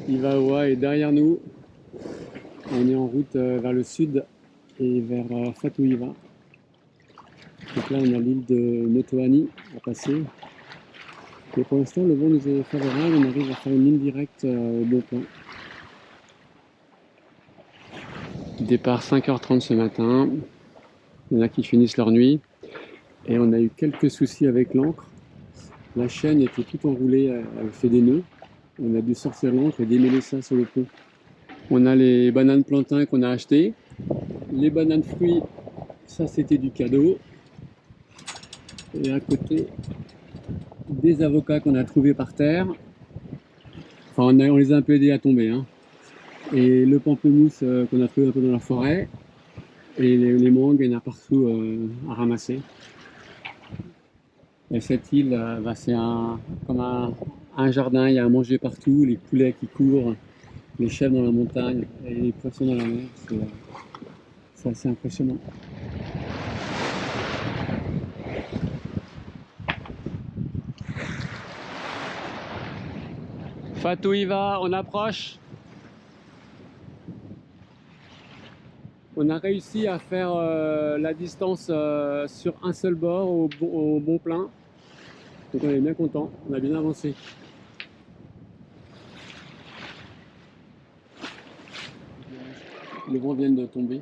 Ivaoa est derrière nous. On est en route vers le sud et vers Fatouiva. Donc là, on a l'île de Notoani à passer. Et pour l'instant, le vent nous est favorable. On arrive à faire une ligne directe au bon plan. Départ 5h30 ce matin. Il y en a qui finissent leur nuit. Et on a eu quelques soucis avec l'ancre. La chaîne était tout enroulée, elle fait des nœuds. On a dû sortir l'ancre et démêler ça sur le pont. On a les bananes plantains qu'on a achetées. Les bananes fruits, ça c'était du cadeau. Et à côté, des avocats qu'on a trouvés par terre. Enfin, on les a un peu aidés à tomber. Hein. Et le pamplemousse qu'on a trouvé un peu dans la forêt. Et les mangues, il y en a partout à ramasser. Et cette île, c'est comme un jardin, il y a à manger partout, les poulets qui courent, les chèvres dans la montagne et les poissons dans la mer. C'est assez impressionnant. Fatouiva, on approche. On a réussi à faire la distance sur un seul bord au bon plein. Donc on est bien content, on a bien avancé. Le vent vient de tomber.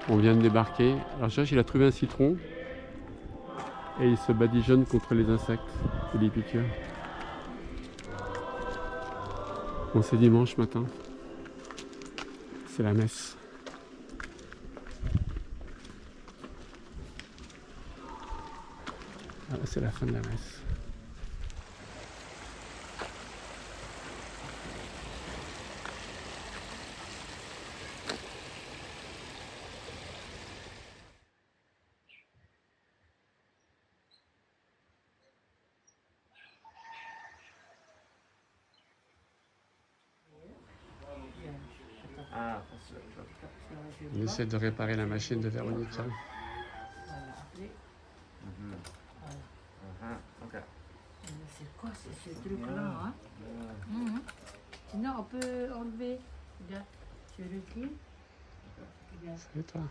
On vient de débarquer. Alors Josh, il a trouvé un citron et il se badigeonne contre les insectes et les piqûres. Bon, c'est dimanche matin. C'est la messe. Ah, c'est la fin de la messe. On essaie de réparer la machine de Véronique. C'est quoi ce truc-là hein Sinon, on peut enlever. Regarde, tu le dis. C'est toi.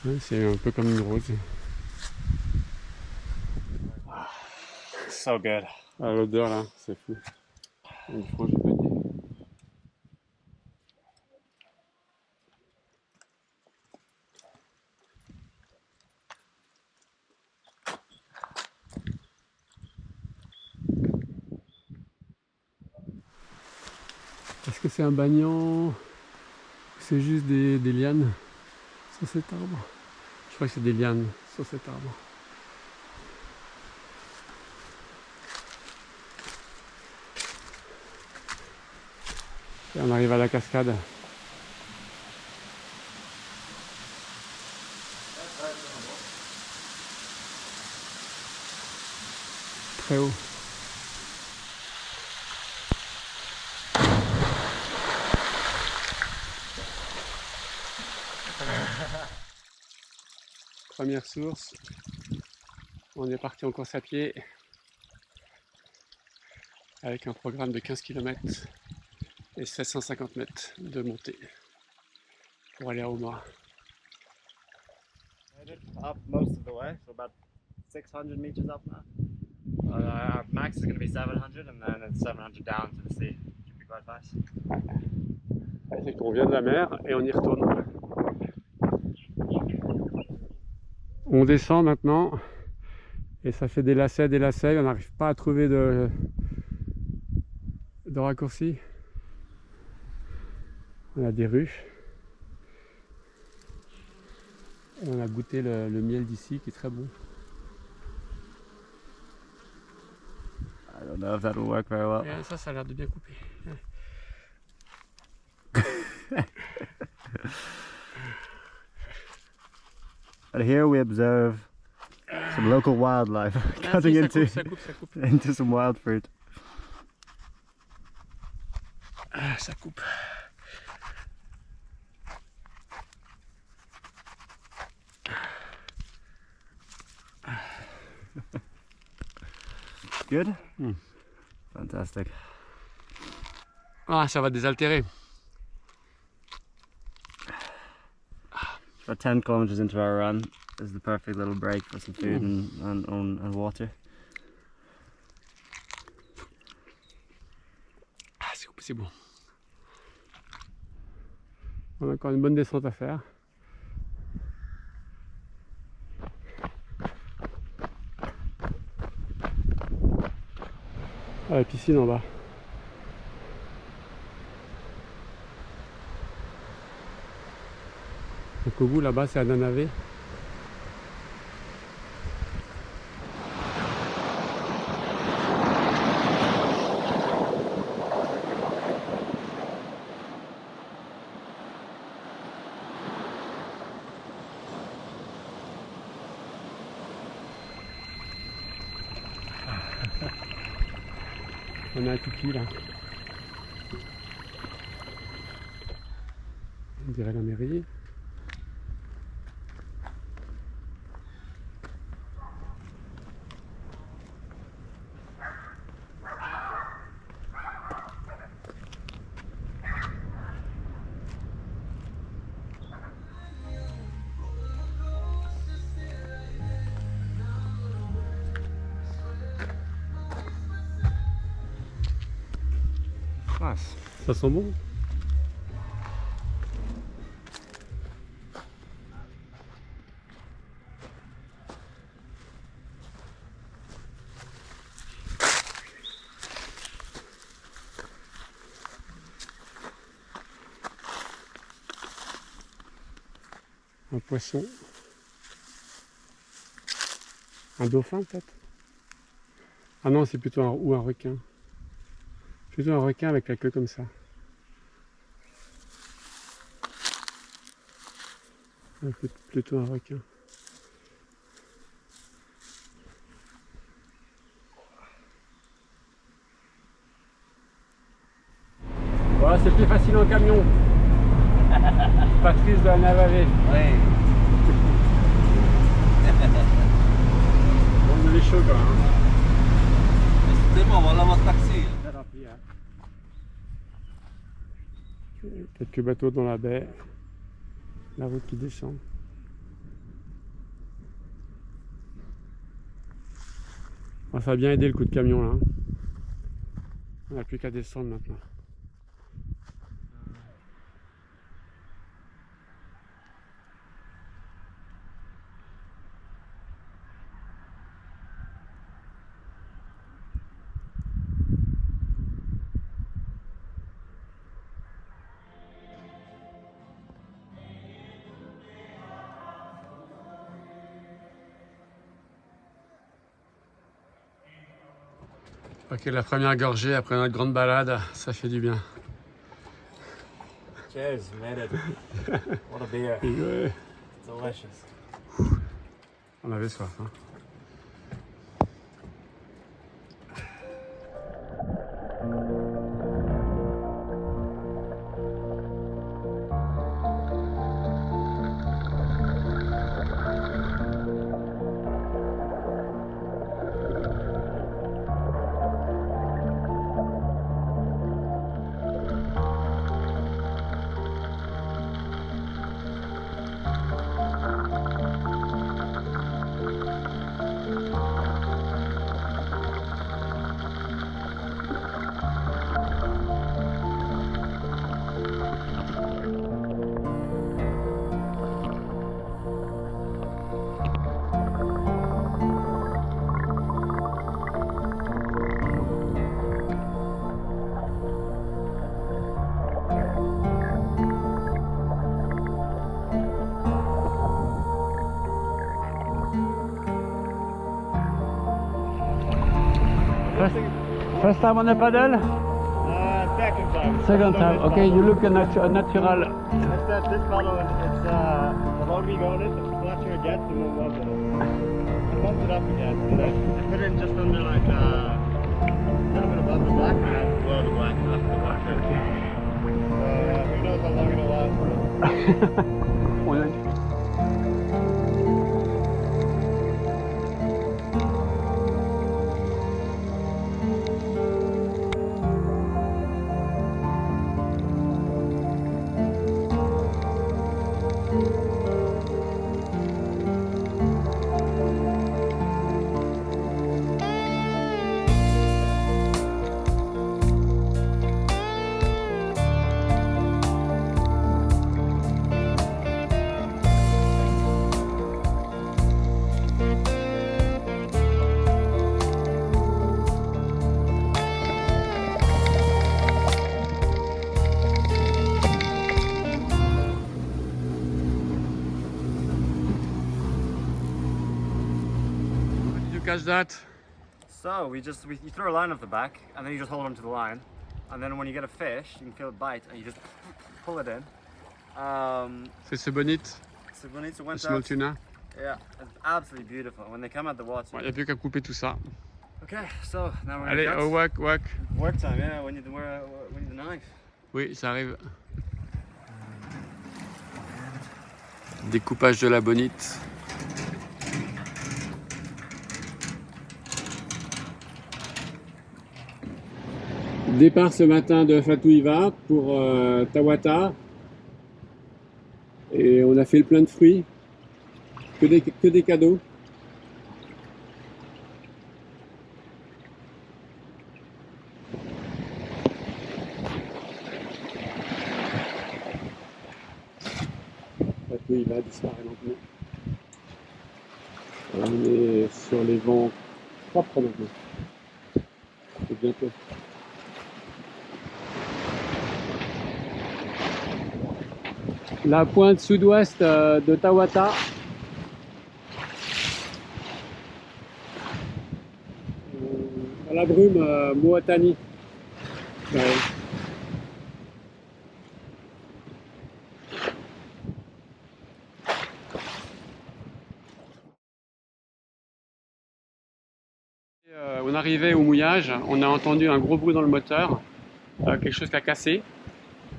Ouais, c'est un peu comme une rose. So good. Ah, l'odeur là, c'est fou. Une frange de panier. Est-ce que c'est un banyan ou c'est juste des lianes sur cet arbre? Je crois que c'est des lianes sur cet arbre. Et on arrive à la cascade. Très haut. Première source. On est parti en course à pied avec un programme de 15 km et 750 mètres de montée pour aller à Omar. Up most of the way, so about 600 meters up now. Our max is going to be 700, and then it's 700 down to the sea. Should be quite fast. C'est qu'on vient de la mer et on y retourne. On descend maintenant et ça fait des lacets, on n'arrive pas à trouver de raccourci. On a des ruches et on a goûté le miel d'ici qui est très bon. I don't know if that'll work very well. Et ça a l'air de bien couper. But here we observe some local wildlife cutting into some wild fruit. Ah, ça coupe. Good? Fantastic. Ah, ça va désaltérer. About 10 kilometers into our run, this is the perfect little break for some food and water. Ah, c'est bon. On a encore une bonne descente à faire. Ah, la piscine en bas. Donc au bout là-bas c'est Ananavé. On a un tipi là. On dirait la mairie. Nice. Ça sent bon. Un poisson. Un dauphin peut-être. Ah non, c'est plutôt un requin. Plutôt un requin avec la queue comme ça. Plutôt un requin. Voilà, c'est plus facile en camion. Patrice de Ananavé. Oui. On est chaud quand même. C'est bon, on va l'avoir taxi. Quelques bateaux dans la baie. La route qui descend. Bon, ça a bien aidé le coup de camion là. On n'a plus qu'à descendre maintenant. Ok, la première gorgée après notre grande balade, ça fait du bien. Cheers, made it. What a beer. Ouais. Delicious. On avait soif. Hein. First time on the paddle? Second time. Second time. Okay, you look a natural. This paddle, it's the longer you go in it, the flatter it gets, the more wobbly. I bumped it up again, and I put it in just under like a little bit above the black, and I had to blow the black off the black. Who knows how long it'll last. On a- You catch that? So you throw a line off the back, and then you just hold on to the line, and then when you get a fish, you can feel it bite, and you just pull it in. C'est ce bonite, So when it's le went small out, tuna. yeah, it's absolutely beautiful. When they come out the water. Il n'y a plus qu'à couper tout ça. Okay, so now we're Allez, gonna au whack, whack. work time. Yeah, we need the knife. Oui, ça arrive. Découpage de la bonite. Départ ce matin de Fatouiva pour Tawata. Et on a fait le plein de fruits. Que des cadeaux. Fatouiva disparaît lentement. On est sur les vents propres maintenant. C'est bientôt. La pointe sud-ouest de Tawata. Dans la brume Moatani. Ouais. On arrivait au mouillage, on a entendu un gros bruit dans le moteur, quelque chose qui a cassé.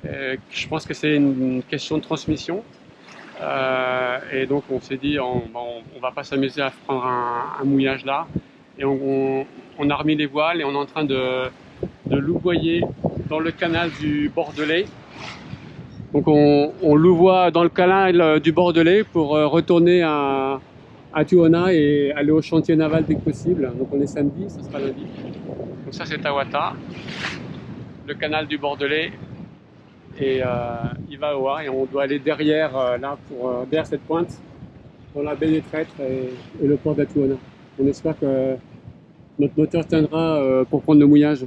Je pense que c'est une question de transmission. Et donc on s'est dit on va pas s'amuser à prendre un mouillage là. Et on a remis les voiles et on est en train de louvoyer dans le canal du Bordelais. Donc on louvoie dans le canal du Bordelais pour retourner à Tuona et aller au chantier naval dès que possible. Donc on est samedi, ça sera lundi. Donc ça c'est Tawata, le canal du Bordelais. Et Ivaoa, et on doit aller derrière là derrière cette pointe dans la baie des Traîtres et le port d'Atuona. On espère que notre moteur tiendra pour prendre le mouillage.